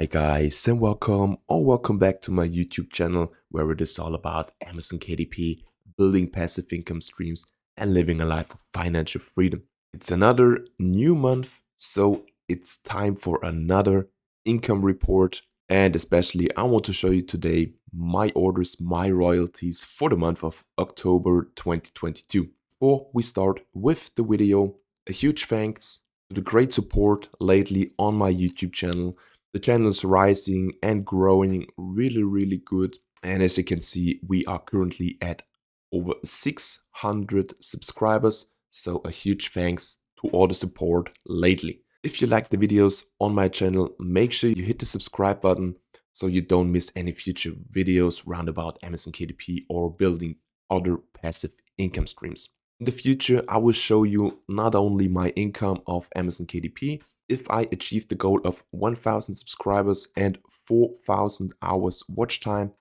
Hi guys and welcome back to my YouTube channel where it is all about Amazon KDP, building passive income streams and living a life of financial freedom. It's another new month, so it's time for another income report, and especially I want to show you today my orders, my royalties for the month of October 2022. Before we start with the video, a huge thanks to the great support lately on my YouTube channel. The channel is rising and growing really good, and as you can see we are currently at over 600 subscribers, so a huge thanks to all the support lately. If you like the videos on my channel, make sure you hit the subscribe button so you don't miss any future videos round about Amazon KDP or building other passive income streams. In the future, I will show you not only my income of Amazon KDP. If I achieve the goal of 1000 subscribers and 4000 hours watch time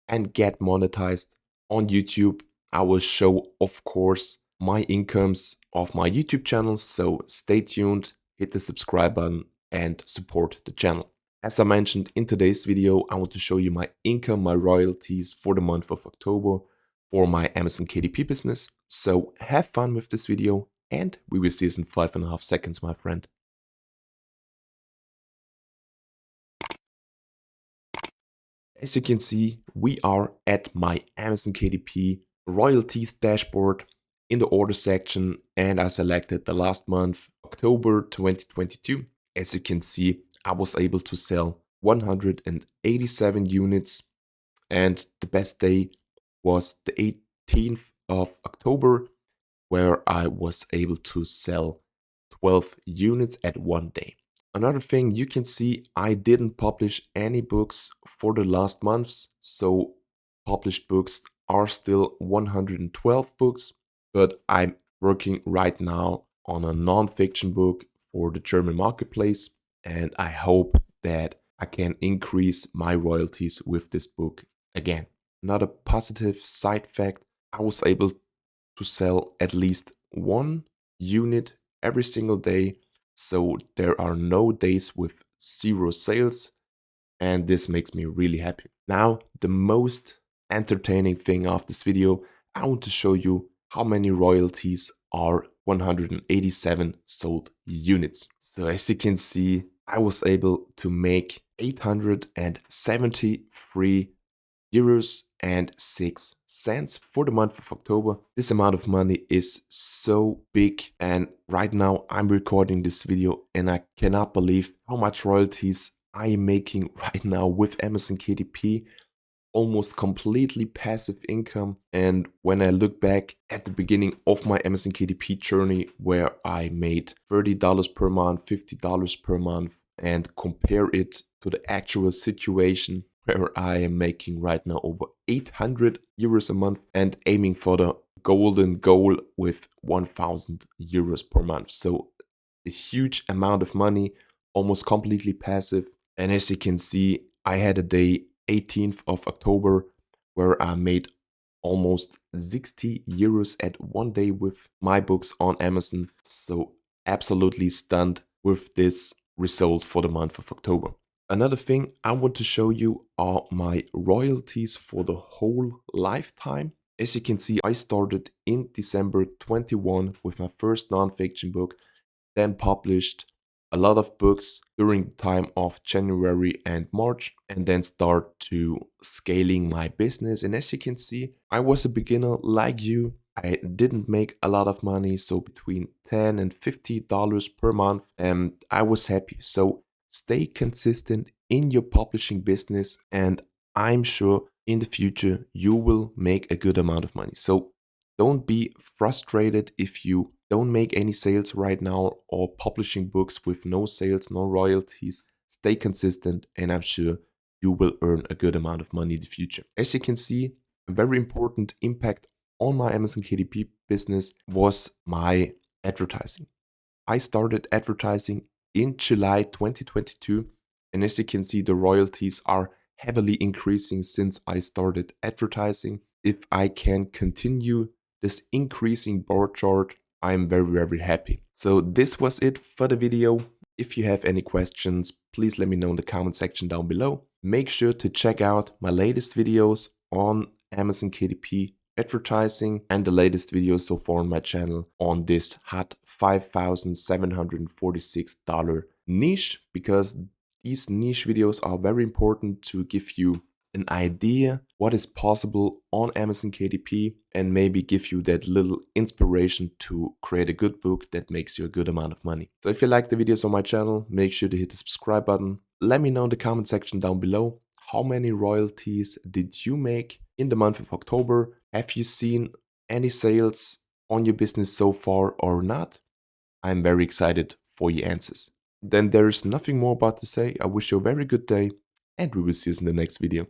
and get monetized on YouTube, I will show, of course, my incomes of my YouTube channel. So stay tuned, hit the subscribe button and support the channel. As I mentioned in today's video, I want to show you my income, my royalties for the month of October for my Amazon KDP business. So have fun with this video and we will see us in 5.5 seconds, my friend. As you can see, we are at my Amazon KDP royalties dashboard in the order section, and I selected the last month, October 2022. As you can see, I was able to sell 187 units, and the best day was the 18th of October, where I was able to sell 12 units at one day. Another thing you can see, I didn't publish any books for the last months, so published books are still 112 books, but I'm working right now on a non-fiction book for the German marketplace, and I hope that I can increase my royalties with this book again. Another positive side fact, I was able to sell at least one unit every single day, so there are no days with zero sales, and this makes me really happy. Now, the most entertaining thing of this video, I want to show you how many royalties are 187 sold units. So as you can see, I was able to make 873 euros and 6 cents for the month of October. This amount of money is so big, and right now I'm recording this video and I cannot believe how much royalties I am making right now with Amazon KDP. Almost completely passive income. And when I look back at the beginning of my Amazon KDP journey, where I made $30 per month, $50 per month, and compare it to the actual situation where I am making right now over 800 euros a month and aiming for the golden goal with 1000 euros per month. So a huge amount of money, almost completely passive. And as you can see, I had a day 18th of October where I made almost 60 euros at one day with my books on Amazon. So absolutely stunned with this result for the month of October. Another thing I want to show you are my royalties for the whole lifetime. As you can see, I started in December 21 with my first non-fiction book, then published a lot of books during the time of January and March, and then start to scaling my business. And as you can see, I was a beginner like you. I didn't make a lot of money, so between $10 and $50 per month, and I was happy. So stay consistent in your publishing business, and I'm sure in the future you will make a good amount of money. So don't be frustrated if you don't make any sales right now or publishing books with no sales, no royalties. Stay consistent and I'm sure you will earn a good amount of money in the future. As you can see, a very important impact on my Amazon KDP business was my advertising. I started advertising in July 2022, and as you can see, the royalties are heavily increasing since I started advertising. If I can continue this increasing bar chart, I'm very happy. So this was it for the video. If you have any questions, please let me know in the comment section down below. Make sure to check out my latest videos on Amazon KDP advertising and the latest videos so far on my channel on this hot $5,746 niche, because these niche videos are very important to give you an idea what is possible on Amazon KDP and maybe give you that little inspiration to create a good book that makes you a good amount of money. So if you like the videos on my channel, make sure to hit the subscribe button. Let me know in the comment section down below, how many royalties did you make in the month of October? Have you seen any sales on your business so far or not? I'm very excited for your answers. Then there is nothing more about to say. I wish you a very good day and we will see you in the next video.